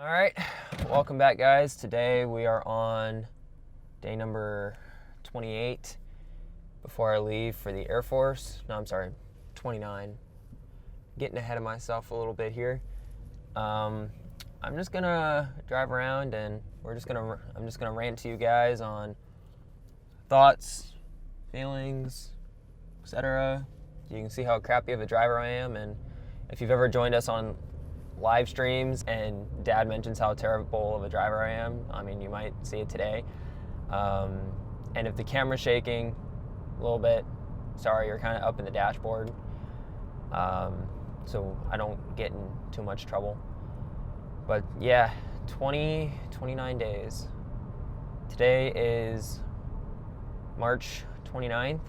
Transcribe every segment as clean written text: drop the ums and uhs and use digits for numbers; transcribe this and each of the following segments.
All right, welcome back, guys. Today we are on day number 28 before I leave for the Air Force. No, I'm sorry, 29. Getting ahead of myself a little bit here. I'm just gonna drive around and I'm just gonna rant to you guys on thoughts, feelings, etc. You can see how crappy of a driver I am, and if you've ever joined us on live streams and Dad mentions how terrible of a driver I am, I mean, you might see it today. And if the camera's shaking a little bit, sorry, you're kind of up in the dashboard, so I don't get in too much trouble. But yeah, 29 days. Today is March 29th.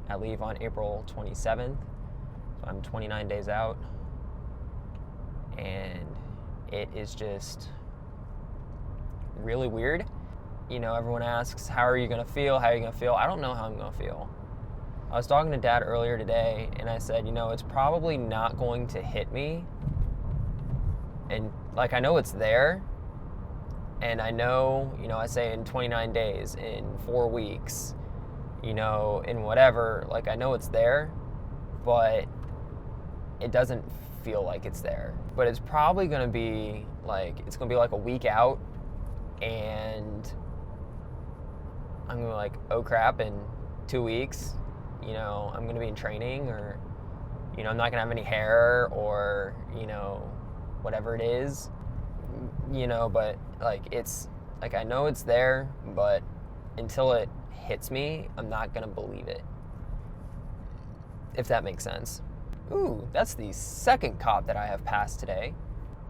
I leave on April 27th, so I'm 29 days out. And it is just really weird. You know, everyone asks, how are you gonna feel? How are you gonna feel? I don't know how I'm gonna feel. I was talking to Dad earlier today, and I said, you know, it's probably not going to hit me. And like, I know it's there. And I know, you know, I say in 29 days, in 4 weeks, you know, in whatever, like, I know it's there, but it doesn't feel like it's there. But it's probably gonna be like, it's gonna be like a week out, and I'm gonna be like, oh crap, in 2 weeks, you know, I'm gonna be in training, or, you know, I'm not gonna have any hair, or, you know, whatever it is, you know. But like, it's like, I know it's there, but until it hits me, I'm not gonna believe it, if that makes sense. Ooh, that's the second cop that I have passed today.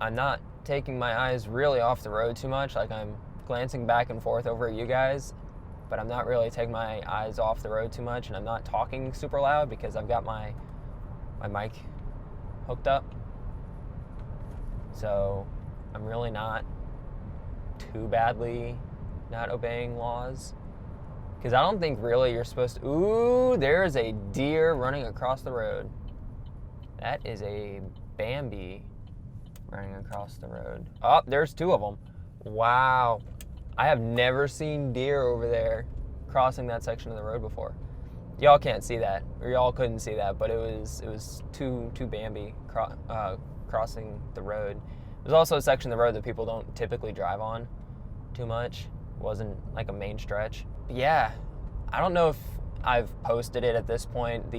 I'm not taking my eyes really off the road too much. Like, I'm glancing back and forth over at you guys, but I'm not really taking my eyes off the road too much, and I'm not talking super loud because I've got my mic hooked up. So I'm really not too badly not obeying laws, because I don't think really you're supposed to. Ooh, there's a deer running across the road. That is a Bambi running across the road. Oh, there's 2 of them. Wow. I have never seen deer over there crossing that section of the road before. Y'all can't see that, or y'all couldn't see that, but it was two Bambi crossing the road. There's also a section of the road that people don't typically drive on too much. It wasn't like a main stretch. But yeah, I don't know if I've posted it at this point,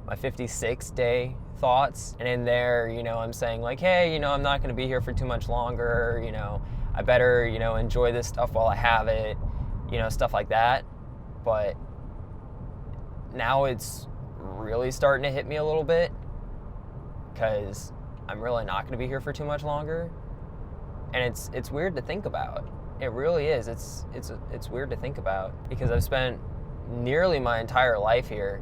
my 56-day thoughts, and in there, you know, I'm saying like, hey, you know, I'm not going to be here for too much longer, you know, I better, you know, enjoy this stuff while I have it, you know, stuff like that. But now it's really starting to hit me a little bit, because I'm really not going to be here for too much longer, and it's weird to think about. It really is. It's weird to think about, because I've spent nearly my entire life here.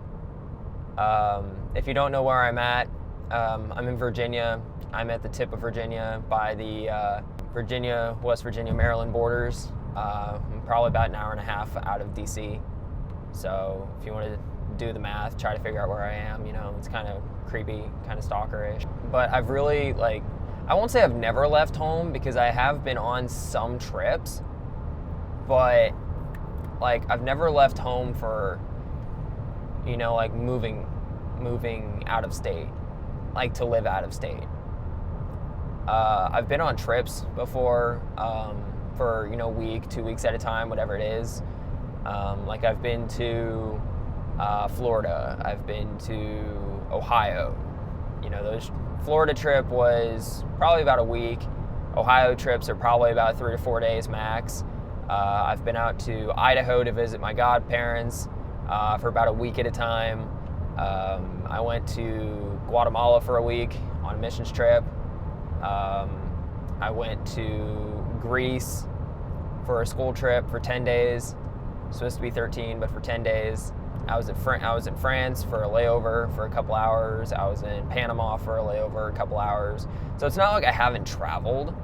If you don't know where I'm at, I'm in Virginia. I'm at the tip of Virginia by the West Virginia, Maryland borders. I'm probably about an hour and a half out of DC. So if you want to do the math, try to figure out where I am, you know, it's kind of creepy, kind of stalkerish. But I've really, like, I won't say I've never left home, because I have been on some trips, but like, I've never left home for, you know, like moving out of state, like to live out of state. I've been on trips before, for, you know, a week, 2 weeks at a time, whatever it is. Like, I've been to Florida, I've been to Ohio. You know, those Florida trip was probably about a week. Ohio trips are probably about 3 to 4 days max. I've been out to Idaho to visit my godparents for about a week at a time. I went to Guatemala for a week on a missions trip. I went to Greece for a school trip for 10 days. Supposed to be 13, but for 10 days. I was in France for a layover for a couple hours. I was in Panama for a layover a couple hours. So it's not like I haven't traveled.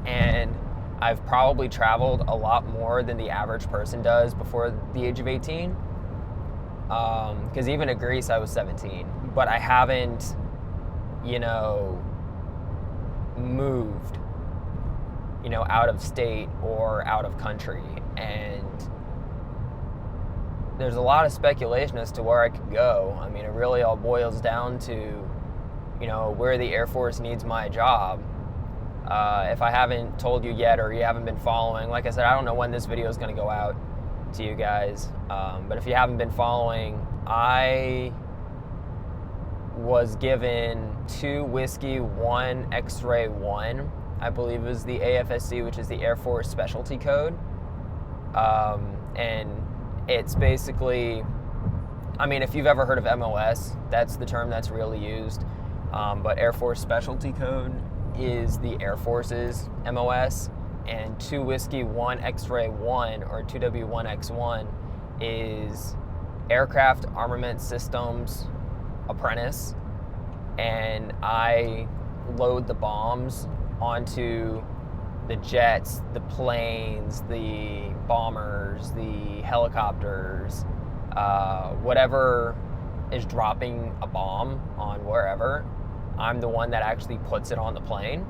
And I've probably traveled a lot more than the average person does before the age of 18. Because even at Greece, I was 17. But I haven't, you know, moved out of state or out of country. And there's a lot of speculation as to where I could go. I mean, it really all boils down to, where the Air Force needs my job. If I haven't told you yet, or you haven't been following, like I said, I don't know when this video is going to go out to you guys. But if you haven't been following, I was given 2 Whiskey 1 X-Ray 1. I believe it was the AFSC, which is the Air Force Specialty Code. And it's basically, I mean, if you've ever heard of MOS, that's the term that's really used. But Air Force Specialty Code is the Air Force's MOS, and 2 Whiskey 1 X-Ray 1, or 2W1X1, is Aircraft Armament Systems Apprentice, and I load the bombs onto the jets, the planes, the bombers, the helicopters, whatever is dropping a bomb on wherever. I'm the one that actually puts it on the plane,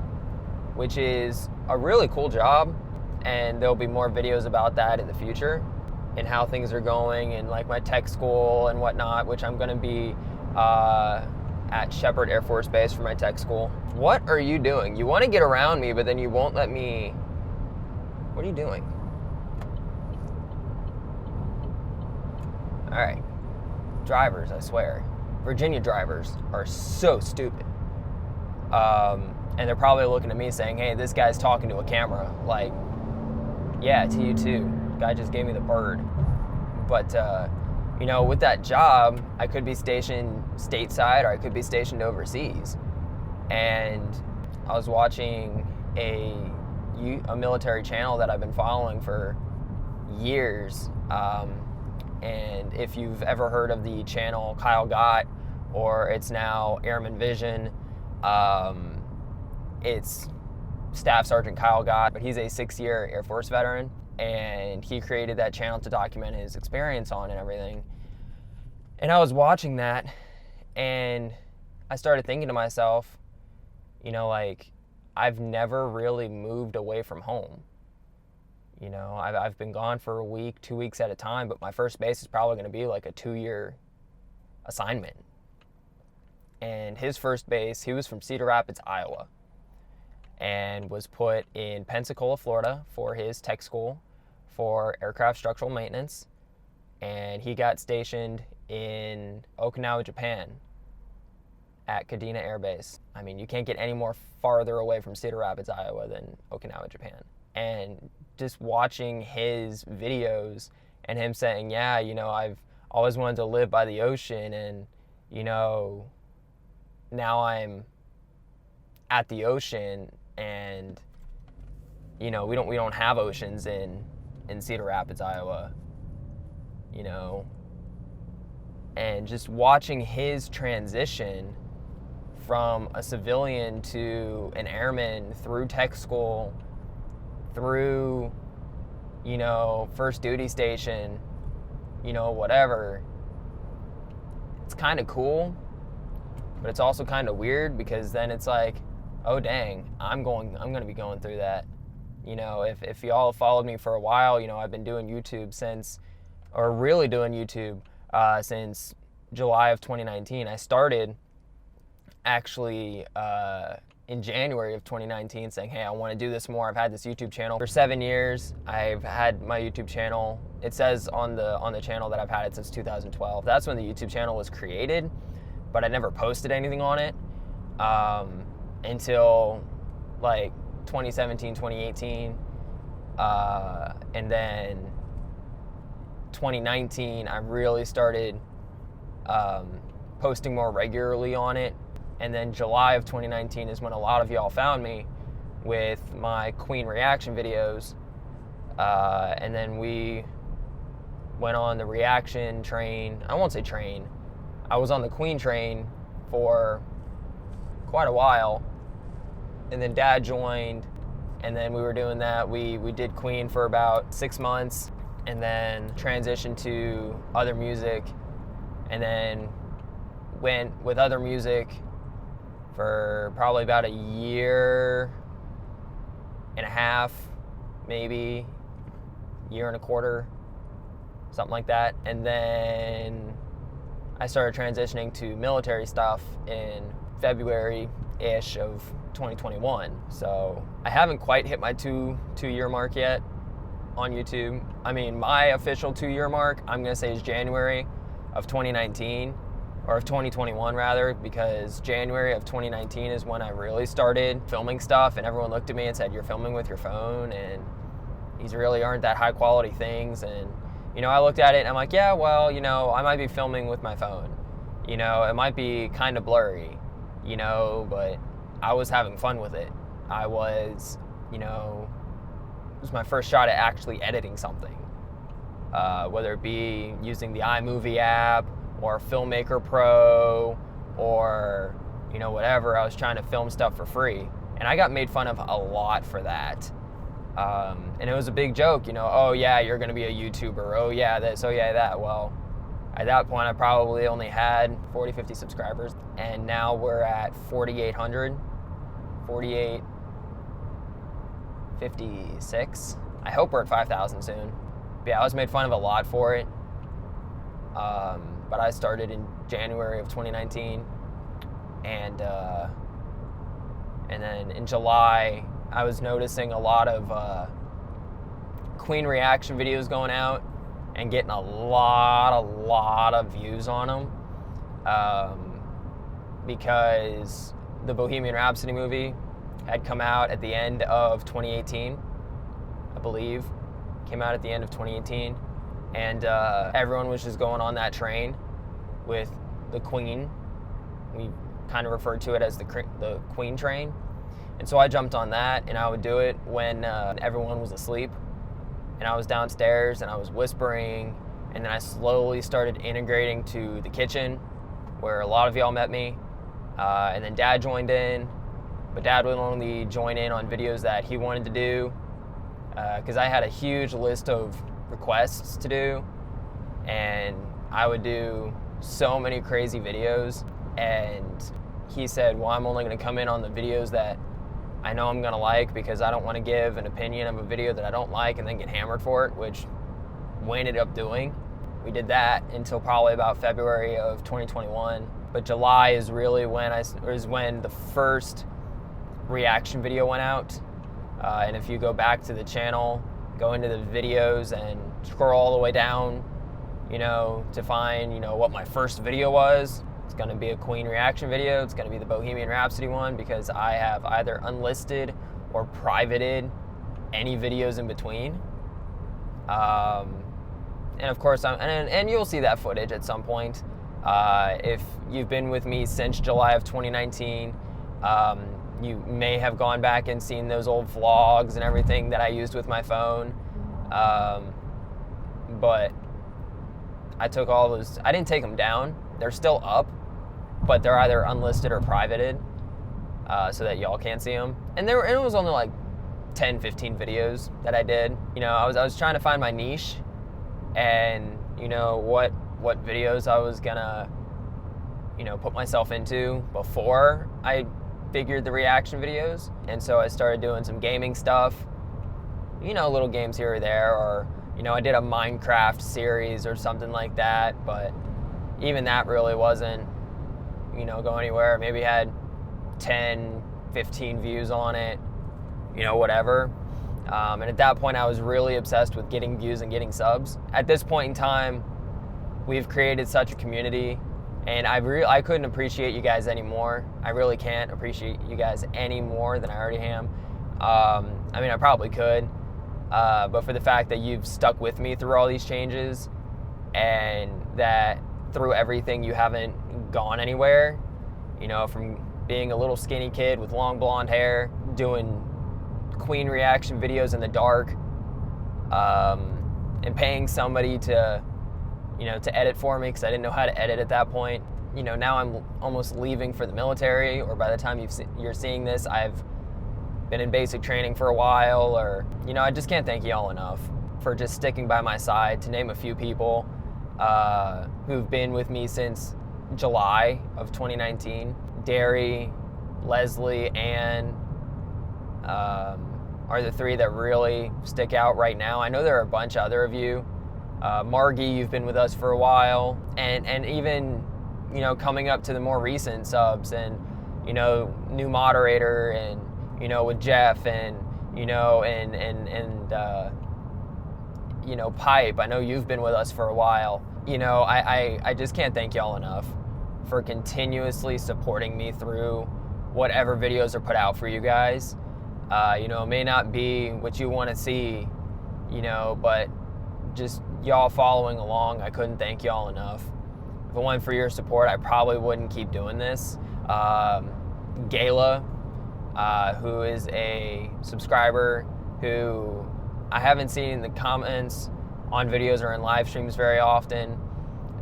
which is a really cool job, and there'll be more videos about that in the future and how things are going, and like my tech school and whatnot, which I'm going to be at Shepherd Air Force Base for my tech school. What are you doing? You want to get around me, but then you won't let me. What are you doing? All right. Drivers, I swear. Virginia drivers are so stupid. And they're probably looking at me saying, hey, this guy's talking to a camera. Like, yeah, to you too. Guy just gave me the bird. But, with that job, I could be stationed stateside, or I could be stationed overseas. And I was watching a military channel that I've been following for years. And if you've ever heard of the channel Kyle Gott, or it's now Airman Vision, it's Staff Sergeant Kyle Gott, but he's a 6-year Air Force veteran, and he created that channel to document his experience on and everything. And I was watching that, and I started thinking to myself, I've never really moved away from home. I've been gone for a week, 2 weeks at a time, but my first base is probably going to be like a 2-year assignment. And his first base, he was from Cedar Rapids, Iowa, and was put in Pensacola, Florida for his tech school for aircraft structural maintenance. And he got stationed in Okinawa, Japan at Kadena Air Base. I mean, you can't get any more farther away from Cedar Rapids, Iowa than Okinawa, Japan. And just watching his videos and him saying, yeah, I've always wanted to live by the ocean, and, now I'm at the ocean, and, we don't have oceans in Cedar Rapids, Iowa, and just watching his transition from a civilian to an airman through tech school, through, first duty station, whatever. It's kind of cool, but it's also kind of weird, because then it's like, oh dang, I'm going to be going through that. If y'all have followed me for a while, I've been doing YouTube since July of 2019. I started actually in January of 2019 saying, hey, I want to do this more. I've had this YouTube channel for 7 years. I've had my YouTube channel. It says on the channel that I've had it since 2012. That's when the YouTube channel was created, but I never posted anything on it until like 2017, 2018. And then 2019, I really started posting more regularly on it. And then July of 2019 is when a lot of y'all found me with my Queen reaction videos. And then we went on the reaction train. I won't say train. I was on the Queen train for quite a while. And then Dad joined. And then we were doing that. We did Queen for about 6 months, and then transitioned to other music. And then went with other music for probably about a year and a half, maybe year and a quarter, something like that. And then I started transitioning to military stuff in February-ish of 2021. So I haven't quite hit my two-year mark yet on YouTube. I mean, my official 2-year mark, I'm gonna say, is January of 2019, or of 2021 rather, because January of 2019 is when I really started filming stuff, and everyone looked at me and said, "You're filming with your phone, and these really aren't that high quality things." And I looked at it and I'm like, yeah, well, I might be filming with my phone. It might be kind of blurry, but I was having fun with it. I was, it was my first shot at actually editing something, whether it be using the iMovie app or Filmmaker Pro or, whatever. I was trying to film stuff for free. And I got made fun of a lot for that. And it was a big joke, oh yeah, you're going to be a YouTuber. Oh yeah, this, oh yeah, that. Well, at that point, I probably only had 40, 50 subscribers. And now we're at 4,800, 4,856. I hope we're at 5,000 soon. But yeah, I was made fun of a lot for it. But I started in January of 2019. And then in July, I was noticing a lot of Queen reaction videos going out and getting a lot of views on them, because the Bohemian Rhapsody movie had come out at the end of 2018, I believe. Came out at the end of 2018, and everyone was just going on that train with the Queen. We kind of referred to it as the Queen train. And so I jumped on that, and I would do it when everyone was asleep. And I was downstairs, and I was whispering, and then I slowly started integrating to the kitchen, where a lot of y'all met me. And then Dad joined in, but Dad would only join in on videos that he wanted to do, because I had a huge list of requests to do, and I would do so many crazy videos. And he said, well, I'm only going to come in on the videos that I know I'm going to like, because I don't want to give an opinion of a video that I don't like and then get hammered for it, which we ended up doing. We did that until probably about February of 2021. But July is really when the first reaction video went out. And if you go back to the channel, go into the videos and scroll all the way down, to find, what my first video was. It's going to be a Queen reaction video. It's going to be the Bohemian Rhapsody one, because I have either unlisted or privated any videos in between. And of course, and you'll see that footage at some point. If you've been with me since July of 2019, you may have gone back and seen those old vlogs and everything that I used with my phone. But I took all those, I didn't take them down. They're still up, but they're either unlisted or privated, so that y'all can't see them. And it was only like 10, 15 videos that I did. I was trying to find my niche, and what videos I was gonna put myself into before I figured the reaction videos. And so I started doing some gaming stuff, little games here or there, or I did a Minecraft series or something like that, but even that really wasn't go anywhere. Maybe had 10, 15 views on it, whatever. And at that point, I was really obsessed with getting views and getting subs. At this point in time, we've created such a community, and I couldn't appreciate you guys anymore. I really can't appreciate you guys any more than I already am. I mean, I probably could, but for the fact that you've stuck with me through all these changes, and that through everything you haven't gone anywhere, from being a little skinny kid with long blonde hair, doing Queen reaction videos in the dark, and paying somebody to edit for me, because I didn't know how to edit at that point. Now I'm almost leaving for the military, or by the time you're seeing this, I've been in basic training for a while, or, I just can't thank y'all enough for just sticking by my side, to name a few people who've been with me since July of 2019. Dary, Leslie, Ann, are the three that really stick out right now. I know there are a bunch other of you. Margie, you've been with us for a while, and even, you know, coming up to the more recent subs, and, you know, new moderator, and, you know, with Jeff, and, you know, and you know, Pipe. I know you've been with us for a while. You know, I just can't thank y'all enough for continuously supporting me through whatever videos are put out for you guys. You know, it may not be what you want to see, you know, but just y'all following along, I couldn't thank y'all enough. If it wasn't for your support, I probably wouldn't keep doing this. Gayla, who is a subscriber who I haven't seen in the comments on videos or in live streams very often,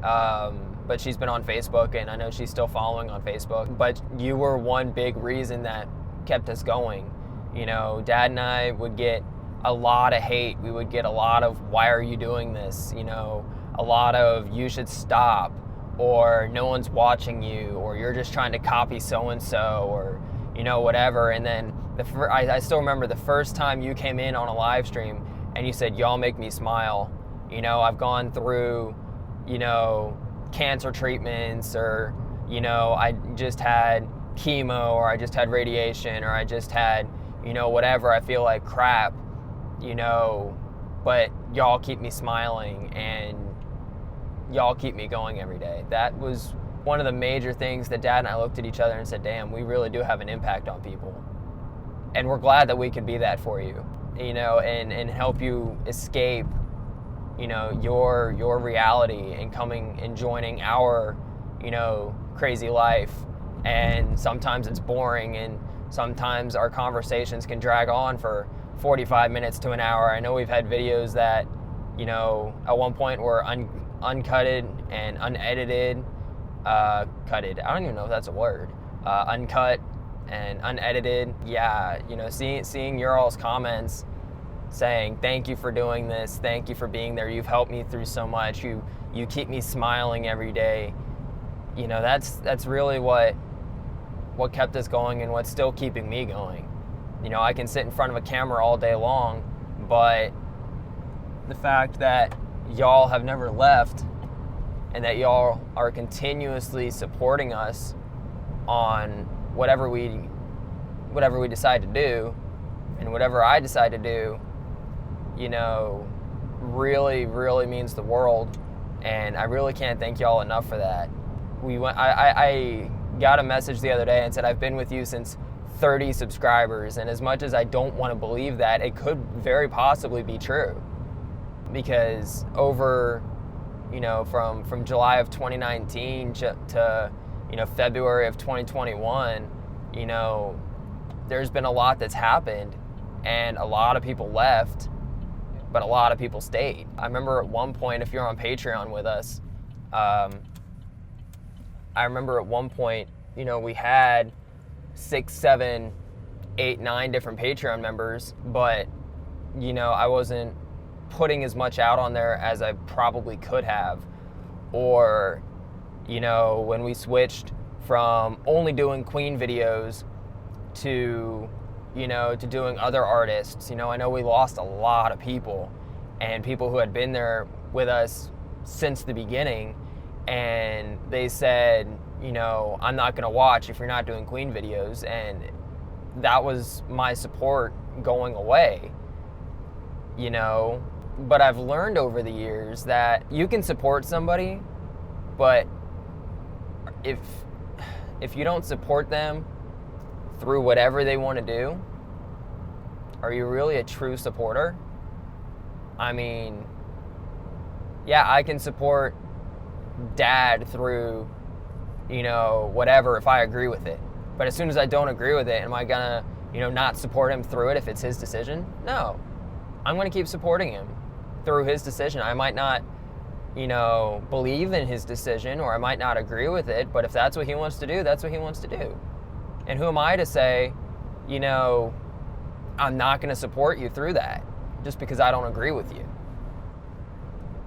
but she's been on Facebook, and I know she's still following on Facebook. But you were one big reason that kept us going. You know, Dad and I would get a lot of hate. We would get a lot of, why are you doing this? You know, a lot of, you should stop, or no one's watching you, or you're just trying to copy so-and-so, or, you know, whatever. And then I still remember the first time you came in on a live stream and you said, y'all make me smile. You know, I've gone through, you know, cancer treatments, or, you know, I just had chemo, or I just had radiation, or I just had, you know, whatever. I feel like crap, you know, but y'all keep me smiling, and y'all keep me going every day. That was one of the major things that Dad and I looked at each other and said, damn, we really do have an impact on people. And we're glad that we could be that for you, you know, and help you escape, you know, your reality, and coming and joining our, you know, crazy life. And sometimes it's boring, and sometimes our conversations can drag on for 45 minutes to an hour. I know we've had videos that, you know, at one point were uncutted and unedited, cutted. I don't even know if that's a word. Uncut and unedited. Yeah, you know, seeing your all's comments saying, thank you for doing this, thank you for being there, you've helped me through so much, you keep me smiling every day. You know, that's really what kept us going, and what's still keeping me going. You know, I can sit in front of a camera all day long, but the fact that y'all have never left, and that y'all are continuously supporting us on whatever we decide to do, and whatever I decide to do, you know, really, really means the world. And I really can't thank y'all enough for that. I got a message the other day and said, I've been with you since 30 subscribers. And as much as I don't want to believe that, it could very possibly be true. Because over, you know, from July of 2019 to, you know, February of 2021, you know, there's been a lot that's happened, and a lot of people left, but a lot of people stayed. I remember at one point, if you're on Patreon with us, I remember at one point, you know, we had 6, 7, 8, 9 different Patreon members, but, you know, I wasn't putting as much out on there as I probably could have. Or, you know, when we switched from only doing Queen videos to, you know, to doing other artists, you know, I know we lost a lot of people, and people who had been there with us since the beginning, and they said, you know, I'm not gonna watch if you're not doing Queen videos. And that was my support going away, you know. But I've learned over the years that you can support somebody, but if you don't support them through whatever they want to do, are you really a true supporter? I mean, yeah, I can support Dad through, you know, whatever, if I agree with it. But as soon as I don't agree with it, am I gonna, you know, not support him through it if it's his decision? No. I'm gonna keep supporting him through his decision. I might not, you know, believe in his decision, or I might not agree with it, but if that's what he wants to do, that's what he wants to do. And who am I to say, you know, I'm not gonna support you through that just because I don't agree with you?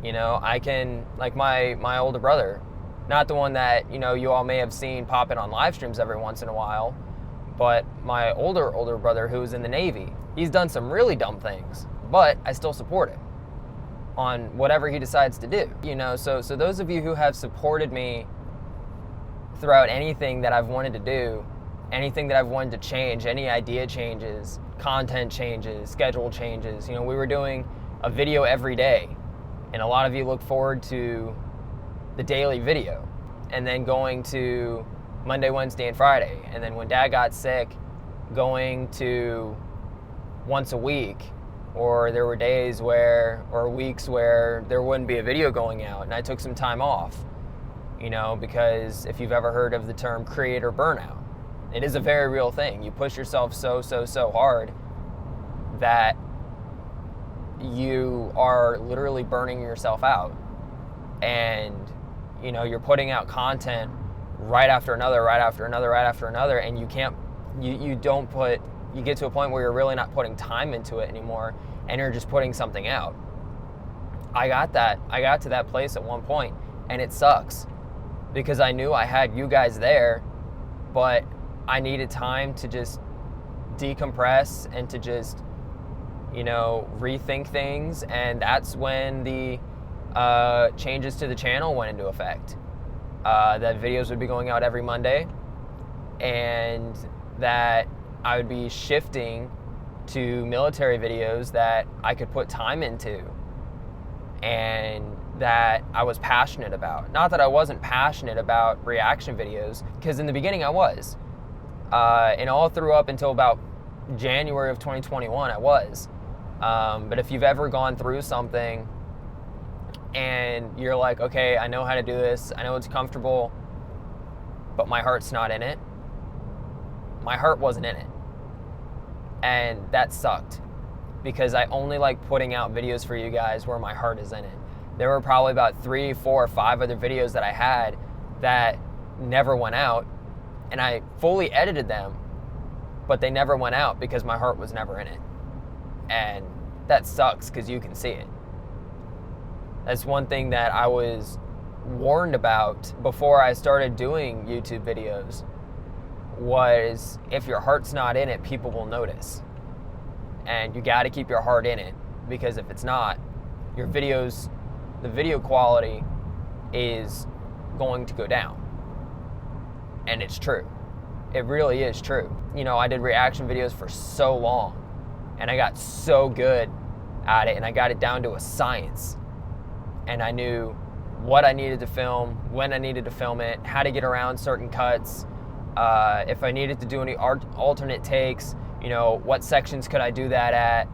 You know, I can, like my older brother, not the one that, you know, you all may have seen popping on live streams every once in a while, but my older brother who was in the Navy. He's done some really dumb things, but I still support him on whatever he decides to do. You know, so those of you who have supported me throughout anything that I've wanted to do, anything that I've wanted to change, any idea changes, content changes, schedule changes. You know, we were doing a video every day, and a lot of you look forward to the daily video, and then going to Monday, Wednesday, and Friday. And then when Dad got sick, going to once a week, or there were days where, or weeks where there wouldn't be a video going out, and I took some time off, you know, because if you've ever heard of the term creator burnout, it is a very real thing. You push yourself so hard that you are literally burning yourself out. And, you know, you're putting out content right after another, and you can't, you get to a point where you're really not putting time into it anymore, and you're just putting something out. I got to that place at one point, and it sucks because I knew I had you guys there, but I needed time to just decompress and to just, you know, rethink things. And that's when the changes to the channel went into effect. That videos would be going out every Monday, and that I would be shifting to military videos that I could put time into and that I was passionate about. Not that I wasn't passionate about reaction videos, because in the beginning I was. And all through up until about January of 2021, I was. But if you've ever gone through something and you're like, okay, I know how to do this, I know it's comfortable, but my heart's not in it. My heart wasn't in it. And that sucked, because I only like putting out videos for you guys where my heart is in it. There were probably about 3, 4, or 5 other videos that I had that never went out, and I fully edited them, but they never went out because my heart was never in it. And that sucks, because you can see it. That's one thing that I was warned about before I started doing YouTube videos, was if your heart's not in it, people will notice. And you got to keep your heart in it, because if it's not, your videos, the video quality is going to go down. And it's true. It really is true. You know, I did reaction videos for so long, and I got so good at it, and I got it down to a science. And I knew what I needed to film, when I needed to film it, how to get around certain cuts, if I needed to do any alternate takes, you know, what sections could I do that at,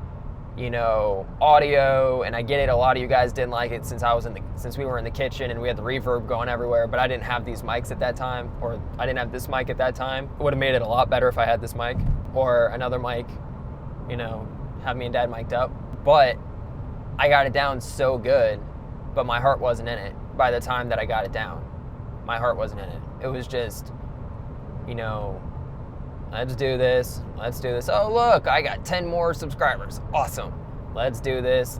you know, audio. And I get it, a lot of you guys didn't like it since we were in the kitchen and we had the reverb going everywhere, but I didn't have these mics at that time, or I didn't have this mic at that time. It would have made it a lot better if I had this mic or another mic, you know, have me and Dad mic'd up. But I got it down so good, but my heart wasn't in it by the time that I got it down. My heart wasn't in it. It was just, you know, let's do this. Oh, look, I got 10 more subscribers. Awesome. Let's do this.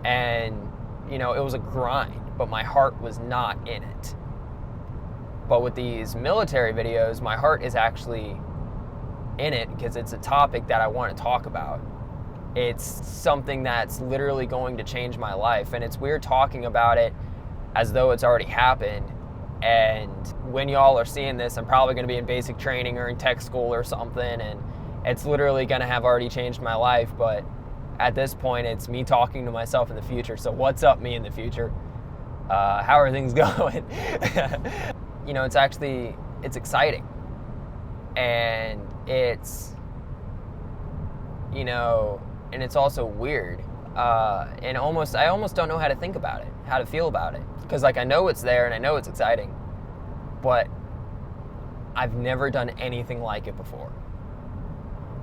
And, you know, it was a grind, but my heart was not in it. But with these military videos, my heart is actually in it, because it's a topic that I want to talk about. It's something that's literally going to change my life. And it's weird talking about it as though it's already happened. And when y'all are seeing this, I'm probably going to be in basic training or in tech school or something, and it's literally going to have already changed my life. But at this point, it's me talking to myself in the future. So what's up, me in the future? How are things going? You know, it's exciting. And it's, you know, and it's also weird. And I almost don't know how to think about it, how to feel about it. Because, like, I know it's there and I know it's exciting, but I've never done anything like it before.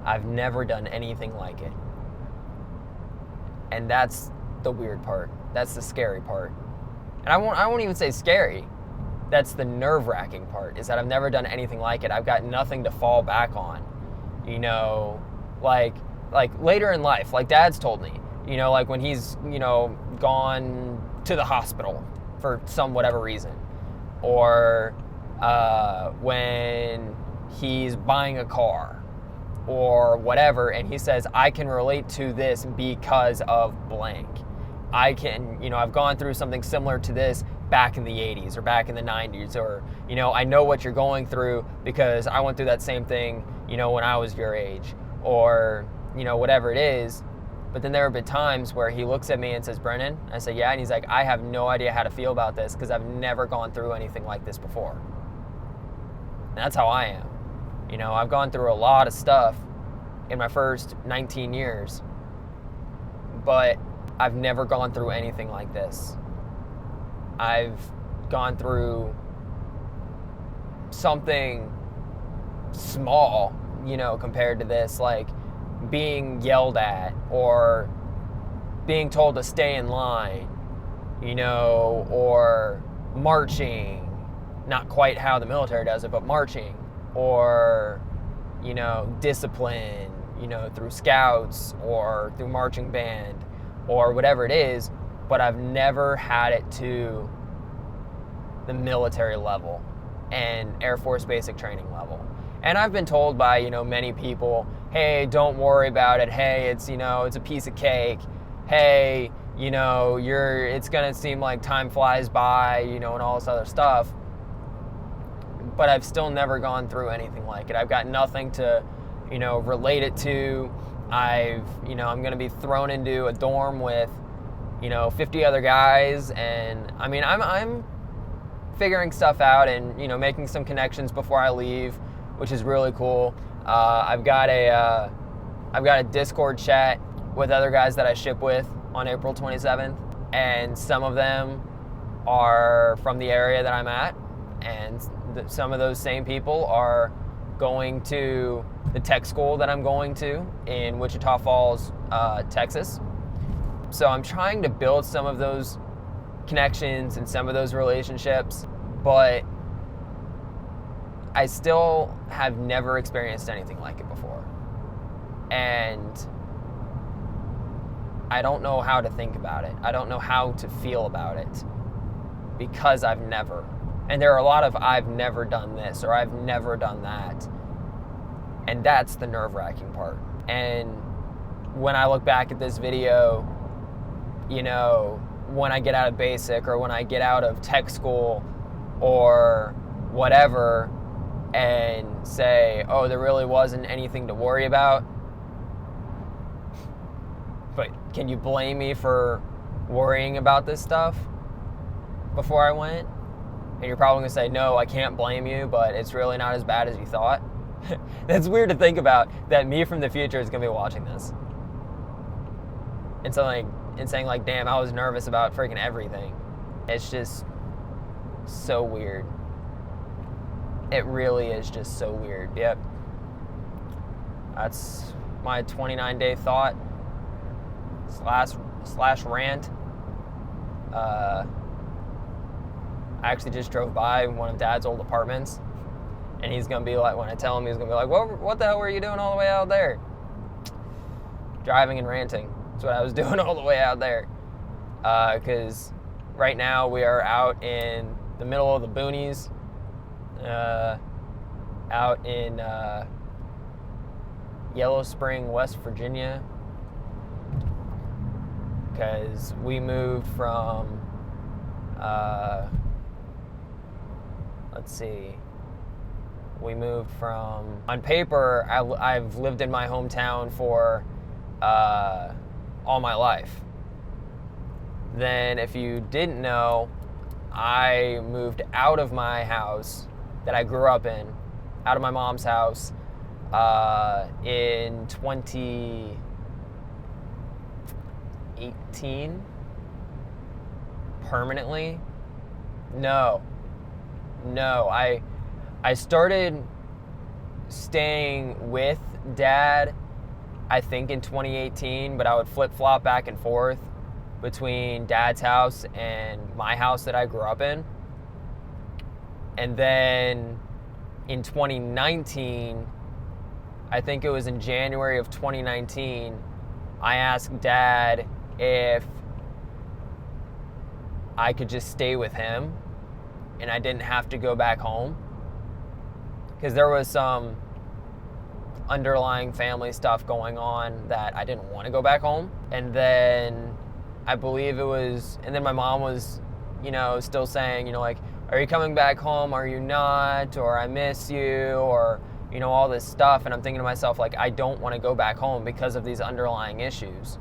I've never done anything like it. And that's the weird part. That's the scary part. And I won't even say scary. That's the nerve-wracking part, is that I've never done anything like it. I've got nothing to fall back on. You know, like later in life, like Dad's told me, you know, like when he's, you know, gone to the hospital for some whatever reason, or when he's buying a car, or whatever, and he says, I can relate to this because of blank. I can, I've gone through something similar to this back in the 80s or back in the 90s, or, I know what you're going through because I went through that same thing, when I was your age, or, whatever it is. But then there have been times where he looks at me and says, Brennan, I say, yeah, and he's like, I have no idea how to feel about this because I've never gone through anything like this before. And that's how I am. I've gone through a lot of stuff in my first 19 years, but I've never gone through anything like this. I've gone through something small, compared to this, like being yelled at or being told to stay in line, or marching, not quite how the military does it, but marching, or, discipline, through scouts or through marching band or whatever it is, but I've never had it to the military level and Air Force basic training level. And I've been told by, many people, hey, don't worry about it. Hey, it's, it's a piece of cake. Hey, it's going to seem like time flies by, and all this other stuff. But I've still never gone through anything like it. I've got nothing to, relate it to. I'm going to be thrown into a dorm with, 50 other guys. And I mean, I'm figuring stuff out and, making some connections before I leave, which is really cool. I've got a Discord chat with other guys that I ship with on April 27th. And some of them are from the area that I'm at. And some of those same people are going to the tech school that I'm going to in Wichita Falls, Texas. So I'm trying to build some of those connections and some of those relationships, but I still have never experienced anything like it before. And I don't know how to think about it. I don't know how to feel about it because I've never. And there are a lot of I've never done this or I've never done that. And that's the nerve-wracking part. And when I look back at this video, when I get out of basic or when I get out of tech school or whatever and say, oh, there really wasn't anything to worry about. But can you blame me for worrying about this stuff before I went? And you're probably going to say, no, I can't blame you, but it's really not as bad as you thought. That's weird to think about, that me from the future is going to be watching this. And saying like, damn, I was nervous about freaking everything. It's just so weird. It really is just so weird. Yep. That's my 29-day thought slash rant. I actually just drove by one of Dad's old apartments, and he's going to be like, when I tell him, he's going to be like, what the hell were you doing all the way out there? Driving and ranting. That's what I was doing all the way out there. Because right now we are out in the middle of the boonies, out in Yellow Spring, West Virginia, because we moved from, on paper, I've lived in my hometown for all my life. Then, if you didn't know, I moved out of my house that I grew up in, out of my mom's house, in 2018, permanently. No, I started staying with Dad, I think in 2018, but I would flip-flop back and forth between Dad's house and my house that I grew up in. And then in 2019, I think it was in January of 2019, I asked Dad if I could just stay with him and I didn't have to go back home. Because there was some underlying family stuff going on that I didn't want to go back home. And then I believe it was, and then my mom was, still saying, like, are you coming back home? Are you not? Or I miss you, or, all this stuff. And I'm thinking to myself, like, I don't want to go back home because of these underlying issues.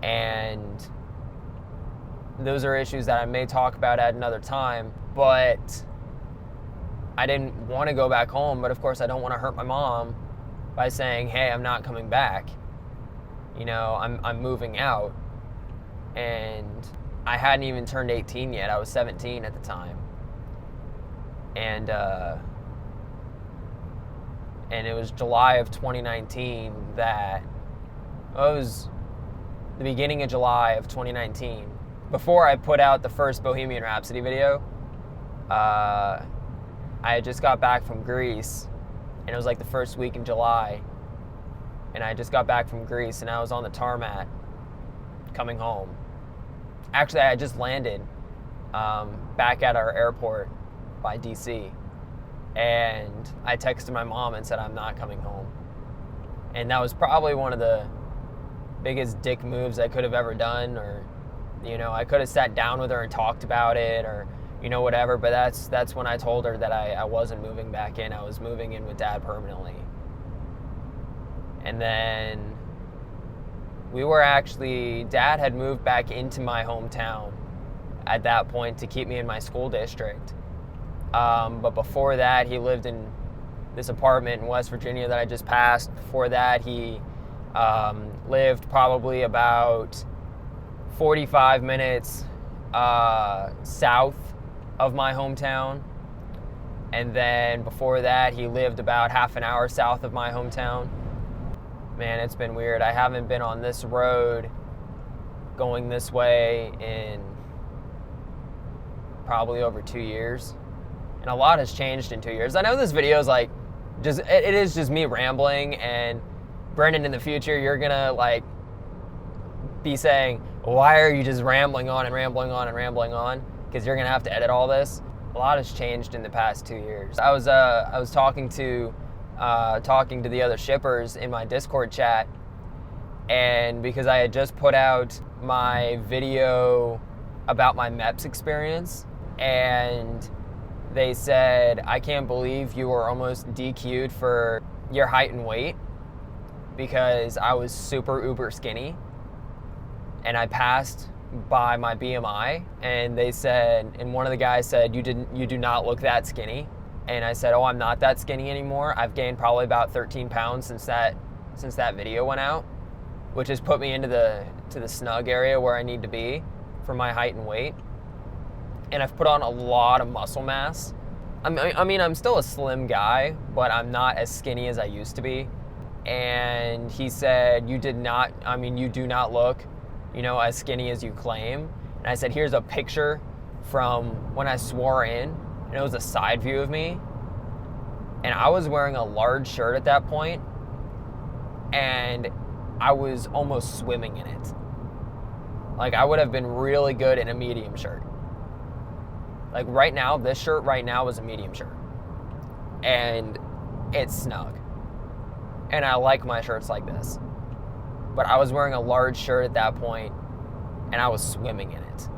And those are issues that I may talk about at another time, but I didn't want to go back home. But of course, I don't want to hurt my mom by saying, hey, I'm not coming back. I'm moving out. And I hadn't even turned 18 yet. I was 17 at the time. And it was July of 2019 that, it was the beginning of July of 2019. Before I put out the first Bohemian Rhapsody video, I had just got back from Greece, and it was like the first week in July. And I just got back from Greece, and I was on the tarmac coming home. Actually, I had just landed back at our airport by DC. And I texted my mom and said, I'm not coming home. And that was probably one of the biggest dick moves I could have ever done. Or, I could have sat down with her and talked about it, or, whatever. But that's when I told her that I wasn't moving back in. I was moving in with Dad permanently. And then Dad had moved back into my hometown at that point to keep me in my school district. But before that, he lived in this apartment in West Virginia that I just passed. Before that, he lived probably about 45 minutes south of my hometown. And then before that, he lived about half an hour south of my hometown. Man, it's been weird. I haven't been on this road going this way in probably over 2 years. And a lot has changed in 2 years. I know this video is like, it is just me rambling, and Brendan, in the future, you're gonna like be saying, why are you just rambling on and rambling on and rambling on? Because you're gonna have to edit all this. A lot has changed in the past 2 years. I was talking to the other shippers in my Discord chat, and because I had just put out my video about my MEPS experience, and they said, I can't believe you were almost DQ'd for your height and weight, because I was super uber skinny and I passed by my BMI, and they said, and one of the guys said, you do not look that skinny. And I said, oh, I'm not that skinny anymore. I've gained probably about 13 pounds since that video went out, which has put me into the snug area where I need to be for my height and weight. And I've put on a lot of muscle mass. I mean, I'm still a slim guy, but I'm not as skinny as I used to be. And he said, you do not look, as skinny as you claim. And I said, here's a picture from when I swore in, and it was a side view of me. And I was wearing a large shirt at that point, and I was almost swimming in it. Like, I would have been really good in a medium shirt. Like right now, this shirt right now is a medium shirt. And it's snug. And I like my shirts like this. But I was wearing a large shirt at that point, and I was swimming in it.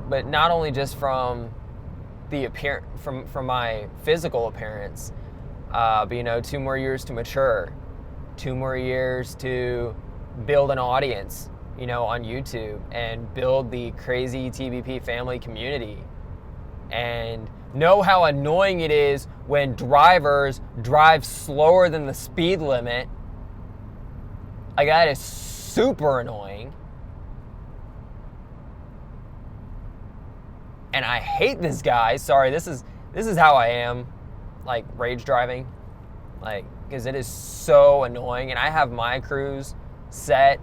But not only just from the from my physical appearance, but 2 more years to mature, 2 more years to build an audience, on YouTube, and build the crazy TBP family community, and know how annoying it is when drivers drive slower than the speed limit. Like, that is super annoying. And I hate this guy. Sorry, this is how I am, like, rage driving. Like, because it is so annoying. And I have my cruise set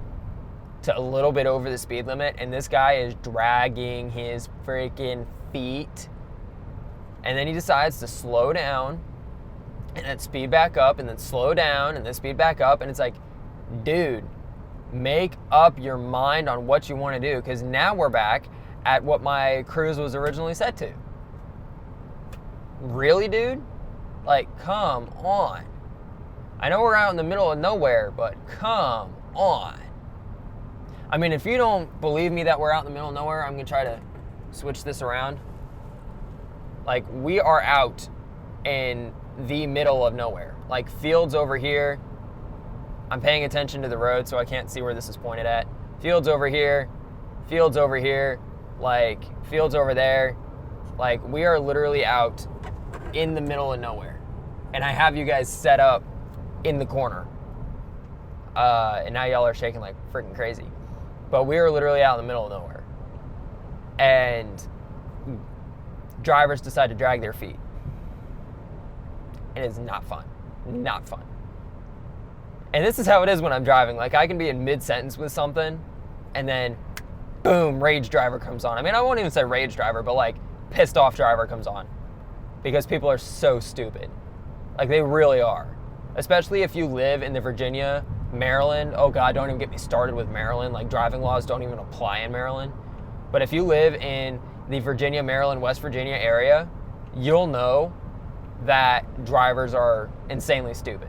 to a little bit over the speed limit, and this guy is dragging his freaking feet. And then he decides to slow down and then speed back up, and then slow down and then speed back up. And it's like, dude, make up your mind on what you want to do, because now we're back at what my cruise was originally set to. Really, dude? Like, come on. I know we're out in the middle of nowhere, but come on. I mean, if you don't believe me that we're out in the middle of nowhere, I'm going to try to switch this around. Like, we are out in the middle of nowhere. Like, fields over here. I'm paying attention to the road, so I can't see where this is pointed at. Fields over here. Fields over here. Like, fields over there. Like, we are literally out in the middle of nowhere. And I have you guys set up in the corner. And now y'all are shaking like freaking crazy. But we are literally out in the middle of nowhere. And drivers decide to drag their feet. And it's not fun. Not fun. And this is how it is when I'm driving. Like, I can be in mid-sentence with something, and then, boom, rage driver comes on. I mean, I won't even say rage driver, but like, pissed off driver comes on. Because people are so stupid. Like, they really are. Especially if you live in the Virginia, Maryland. Oh God, don't even get me started with Maryland. Like, driving laws don't even apply in Maryland. But if you live in the Virginia, Maryland, West Virginia area, you'll know that drivers are insanely stupid.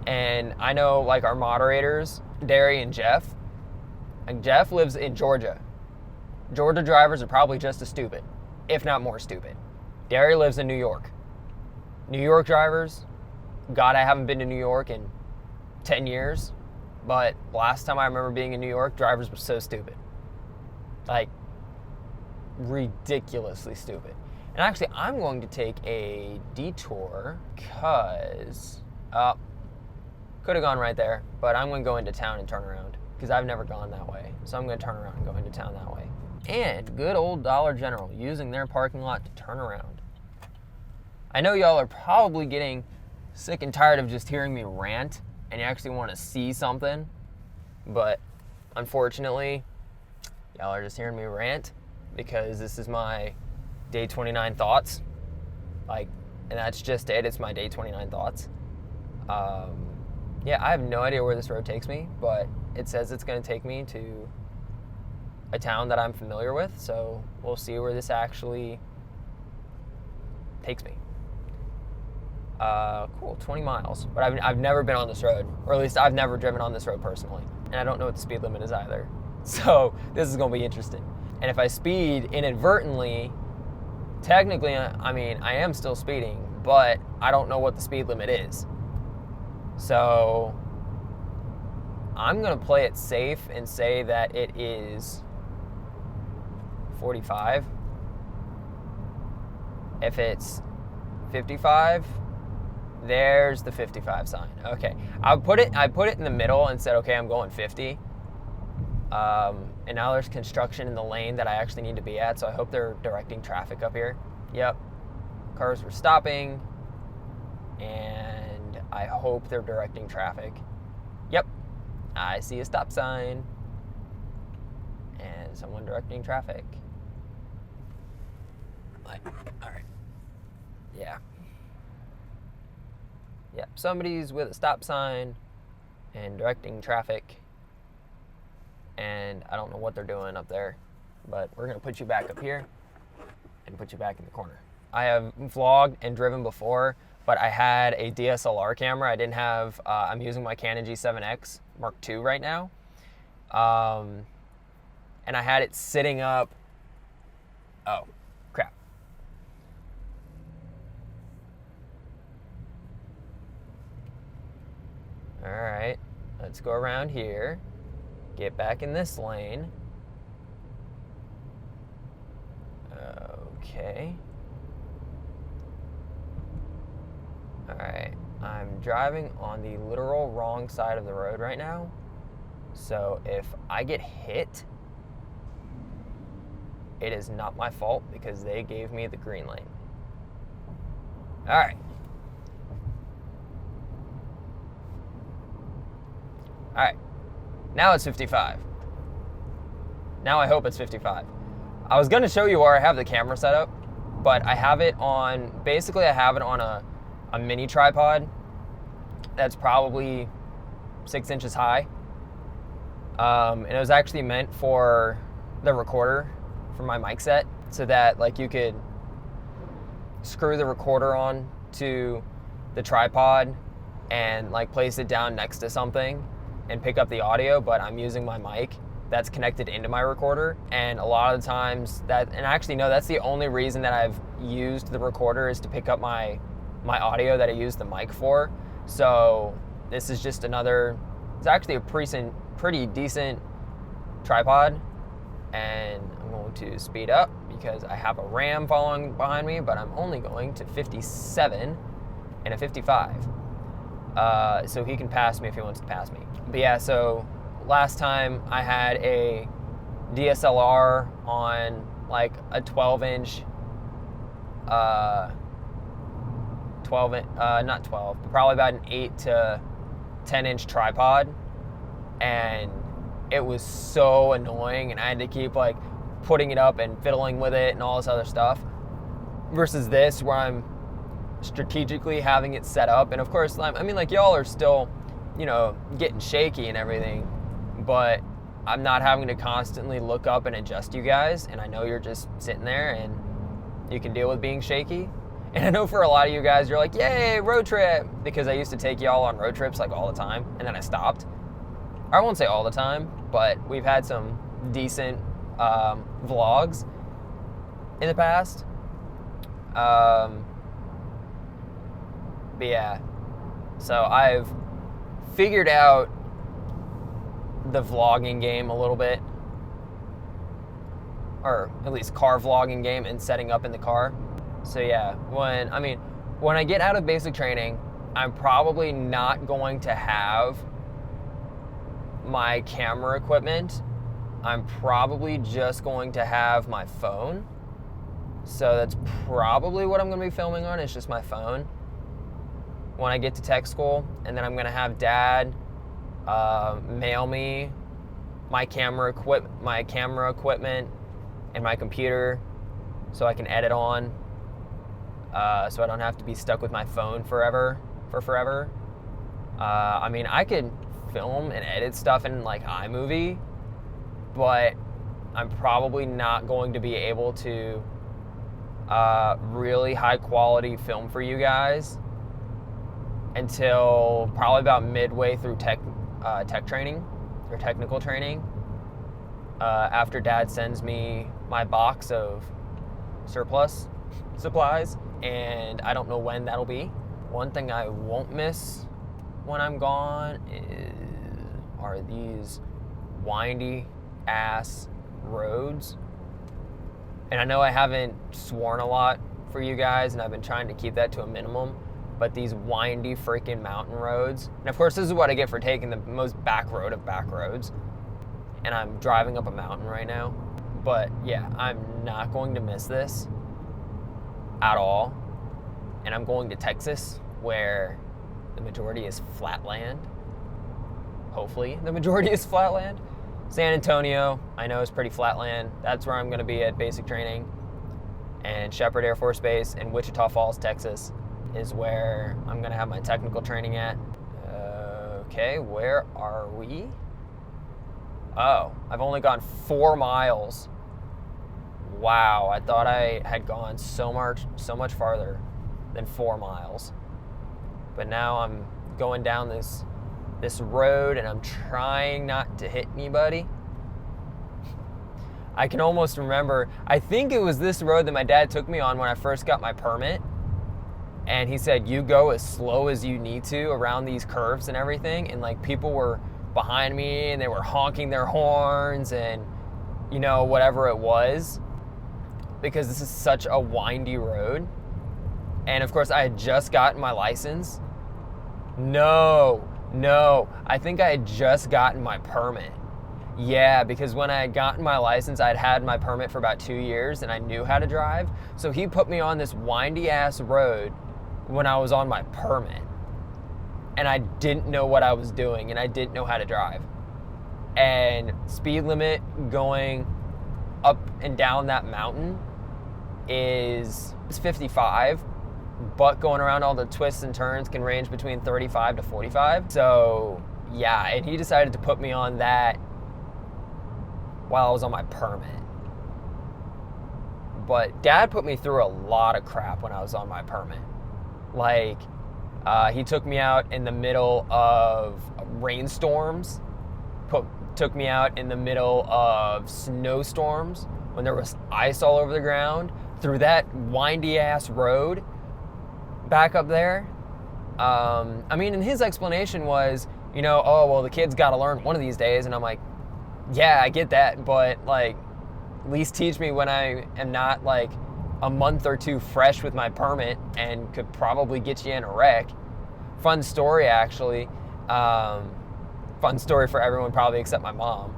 And I know, like, our moderators, Dary and Jeff. Like, Jeff lives in Georgia. Georgia drivers are probably just as stupid, if not more stupid. Dary lives in New York. New York drivers, God, I haven't been to New York in 10 years, but last time I remember being in New York, drivers were so stupid. Like, ridiculously stupid. And actually, I'm going to take a detour because, could have gone right there, but I'm going to go into town and turn around because I've never gone that way. So I'm going to turn around and go into town that way. And good old Dollar General using their parking lot to turn around. I know y'all are probably getting sick and tired of just hearing me rant and you actually want to see something, but unfortunately, y'all are just hearing me rant because this is my day 29 thoughts. Like, and that's just it. It's my day 29 thoughts. Yeah, I have no idea where this road takes me, but it says it's going to take me to a town that I'm familiar with, so we'll see where this actually takes me. Cool, 20 miles. But I've never been on this road, or at least I've never driven on this road personally, and I don't know what the speed limit is either. So this is going to be interesting. And if I speed inadvertently, technically, I mean, I am still speeding, but I don't know what the speed limit is. So I'm going to play it safe and say that it is 45. If it's 55, there's the 55 sign. Okay. I put it in the middle and said, okay, I'm going 50. And now there's construction in the lane that I actually need to be at, so I hope they're directing traffic up here. Yep. Cars were stopping, and I hope they're directing traffic. Yep. I see a stop sign and someone directing traffic. Like, all right. Yeah. Yep. Somebody's with a stop sign and directing traffic. And I don't know what they're doing up there, but we're going to put you back up here and put you back in the corner. I have vlogged and driven before, but I had a DSLR camera. I didn't have, I'm using my Canon G7X Mark II right now. And I had it sitting up, oh, crap. All right, let's go around here. Get back in this lane. Okay. All right, I'm driving on the literal wrong side of the road right now. So if I get hit, it is not my fault because they gave me the green lane. All right. All right. Now it's 55. Now I hope it's 55. I was going to show you where I have the camera set up, but I have it on, basically I have it on a mini tripod that's probably 6 inches high. And it was actually meant for the recorder for my mic set so that like you could screw the recorder on to the tripod and like place it down next to something and pick up the audio, but I'm using my mic that's connected into my recorder. And a lot of the times and actually no, that's the only reason that I've used the recorder, is to pick up my audio that I use the mic for. So this is just it's actually a pretty decent tripod, and I'm going to speed up because I have a Ram following behind me, but I'm only going to 57 and a 55. So he can pass me if he wants to pass me. But yeah, so last time I had a DSLR on like a 12-inch, not 12, but probably about an 8 to 10-inch tripod, and it was so annoying, and I had to keep like putting it up and fiddling with it and all this other stuff, versus this where I'm strategically having it set up. And of course, I mean, like, y'all are still, getting shaky and everything, but I'm not having to constantly look up and adjust you guys, and I know you're just sitting there and you can deal with being shaky. And I know for a lot of you guys, you're like, yay, road trip, because I used to take y'all on road trips like all the time, and then I stopped. I won't say all the time, but we've had some decent vlogs in the past. But yeah, so I've figured out the vlogging game a little bit, or at least car vlogging game and setting up in the car. So yeah, when I get out of basic training, I'm probably not going to have my camera equipment. I'm probably just going to have my phone. So that's probably what I'm going to be filming on. It's just my phone when I get to tech school. And then I'm going to have Dad mail me my camera equipment and my computer so I can edit on. So I don't have to be stuck with my phone forever. I could film and edit stuff in like iMovie, but I'm probably not going to be able to really high quality film for you guys until probably about midway through tech training or technical training, after Dad sends me my box of surplus supplies, and I don't know when that'll be. One thing I won't miss when I'm gone are these windy ass roads. And I know I haven't sworn a lot for you guys, and I've been trying to keep that to a minimum, but these windy freaking mountain roads. And of course, this is what I get for taking the most back road of back roads. And I'm driving up a mountain right now. But yeah, I'm not going to miss this at all. And I'm going to Texas, where the majority is flat land. Hopefully the majority is flat land. San Antonio, I know, is pretty flat land. That's where I'm going to be at basic training. And Shepherd Air Force Base in Wichita Falls, Texas, is where I'm going to have my technical training at. Okay, where are we? Oh, I've only gone 4 miles. Wow, I thought I had gone so much farther than 4 miles. But now I'm going down this road, and I'm trying not to hit anybody. I can almost remember, I think it was this road that my dad took me on when I first got my permit. And he said, you go as slow as you need to around these curves and everything. And like, people were behind me and they were honking their horns and, whatever it was, because this is such a windy road. And of course, I had just gotten my license. No, I think I had just gotten my permit. Yeah, because when I had gotten my license, I'd had my permit for about 2 years and I knew how to drive. So he put me on this windy ass road when I was on my permit. And I didn't know what I was doing, and I didn't know how to drive. And speed limit going up and down that mountain is 55. But going around all the twists and turns can range between 35 to 45. So yeah, and he decided to put me on that while I was on my permit. But Dad put me through a lot of crap when I was on my permit. Like, He took me out in the middle of rainstorms, took me out in the middle of snowstorms when there was ice all over the ground, through that windy ass road back up there. I mean, and his explanation was, oh, well, the kid's got to learn one of these days. And I'm like, yeah, I get that, but like, at least teach me when I am not like a month or two fresh with my permit and could probably get you in a wreck. Fun story, actually. Fun story for everyone, probably except my mom.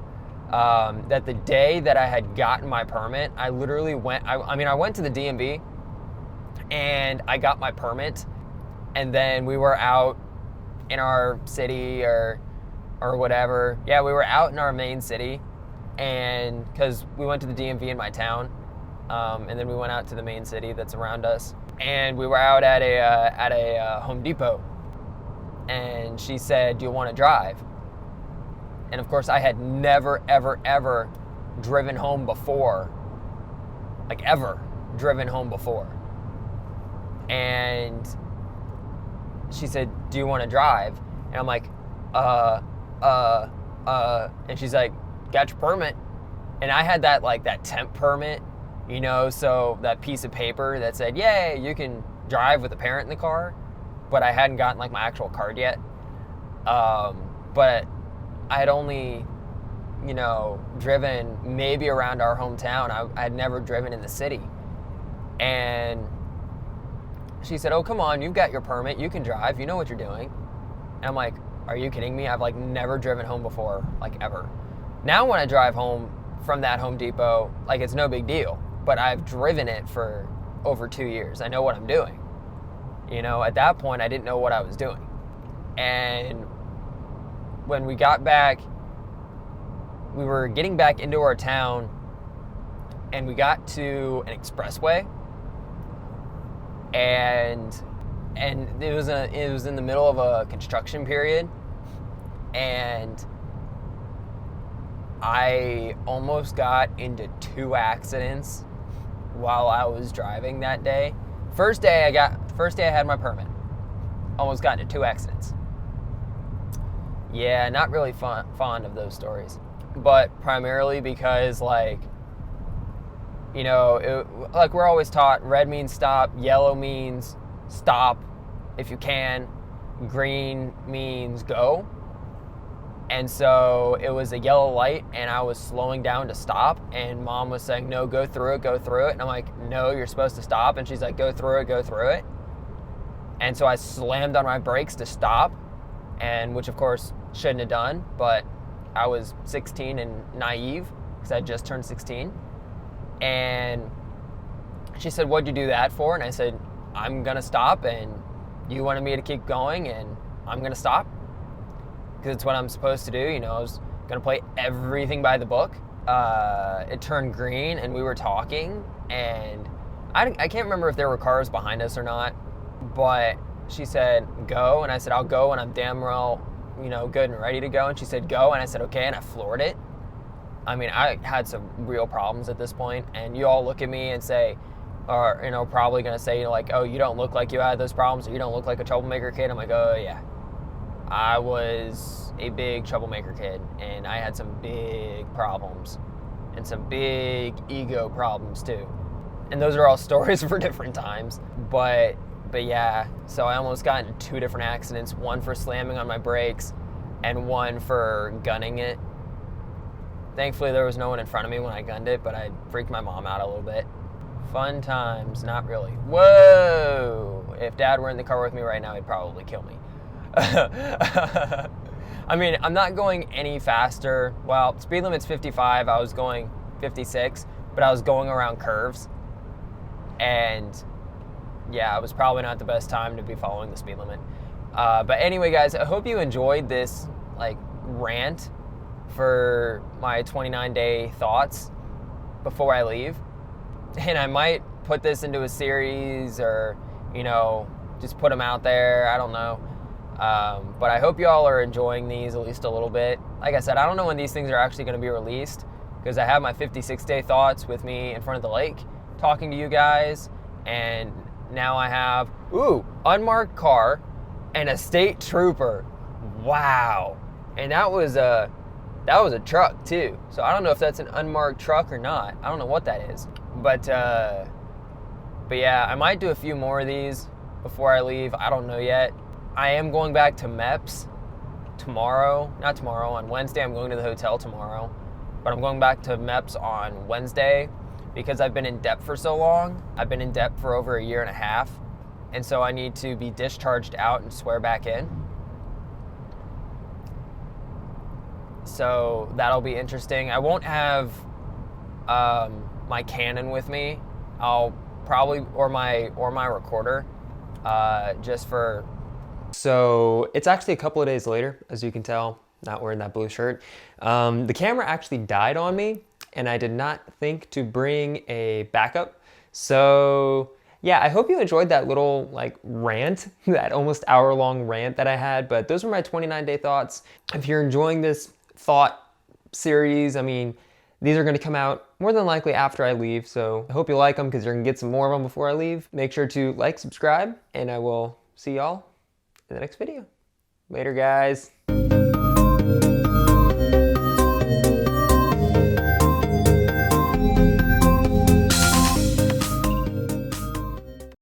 That the day that I had gotten my permit, I literally went, I went to the DMV and I got my permit, and then we were out in our city or whatever. Yeah, we were out in our main city, and because we went to the DMV in my town, and then we went out to the main city that's around us, and we were out at a Home Depot, and she said, "Do you want to drive?" And of course, I had never, ever, ever driven home before. Like, ever driven home before. And she said, "Do you want to drive?" And I'm like, and she's like, "Got your permit?" And I had that temp permit, so that piece of paper that said, "Yeah, you can drive with a parent in the car," but I hadn't gotten like my actual card yet. But I had only, driven maybe around our hometown. I had never driven in the city. And she said, "Oh, come on, you've got your permit, you can drive, you know what you're doing." And I'm like, are you kidding me? I've never driven home before, ever. Now when I drive home from that Home Depot, it's no big deal, but I've driven it for over 2 years. I know what I'm doing. At that point, I didn't know what I was doing. And when we got back, we were getting back into our town, and we got to an expressway, and it was in the middle of a construction period, and I almost got into 2 accidents while I was driving that day. First day I had my permit, almost got into 2 accidents. Yeah, not really fond of those stories, but primarily because we're always taught, red means stop, yellow means stop if you can, green means go. And so it was a yellow light, and I was slowing down to stop, and Mom was saying, "No, go through it. And I'm like, "No, you're supposed to stop." And she's like, go through it. And so I slammed on my brakes to stop, and which of course shouldn't have done, but I was 16 and naive because I just turned 16. And she said, "What'd you do that for?" And I said, "I'm gonna stop, and you wanted me to keep going, and I'm gonna stop because it's what I'm supposed to do." I was gonna play everything by the book. It turned green, and we were talking, and I can't remember if there were cars behind us or not, but she said, "Go," and I said, "I'll go," and I'm damn well, good and ready to go. And she said, "Go," and I said, "Okay," and I floored it. I mean, I had some real problems at this point, and you all look at me and say, or, probably gonna say, "Oh, you don't look like you had those problems, or you don't look like a troublemaker kid." I'm like, "Oh yeah, I was a big troublemaker kid, and I had some big problems, and some big ego problems too." And those are all stories for different times, but yeah, so I almost got into 2 different accidents, one for slamming on my brakes and one for gunning it. Thankfully, there was no one in front of me when I gunned it, but I freaked my mom out a little bit. Fun times, not really. Whoa! If Dad were in the car with me right now, he'd probably kill me. I mean, I'm not going any faster. Well, speed limit's 55. I was going 56, but I was going around curves. And yeah, it was probably not the best time to be following the speed limit. But anyway, guys, I hope you enjoyed this rant for my 29-day thoughts before I leave. And I might put this into a series, or, just put them out there. I don't know. But I hope you all are enjoying these at least a little bit. Like I said, I don't know when these things are actually going to be released, because I have my 56-day thoughts with me in front of the lake talking to you guys. And now I have, unmarked car, and a state trooper. Wow. And that was a truck too. So I don't know if that's an unmarked truck or not. I don't know what that is. But yeah, I might do a few more of these before I leave. I don't know yet. I am going back to MEPS tomorrow. Not tomorrow, on Wednesday. I'm going to the hotel tomorrow. But I'm going back to MEPS on Wednesday because I've been in debt for so long. I've been in debt for over 1.5 years. And so I need to be discharged out and swear back in. So that'll be interesting. I won't have my Canon with me. I'll probably, or my recorder, just for. So it's actually a couple of days later, as you can tell, not wearing that blue shirt. The camera actually died on me, and I did not think to bring a backup. So yeah, I hope you enjoyed that little like rant, that almost hour-long rant that I had. But those were my 29-day thoughts. If you're enjoying this thought series, I mean, these are going to come out more than likely after I leave. So I hope you like them because you're going to get some more of them before I leave. Make sure to like, subscribe, and I will see y'all in the next video. Later, guys.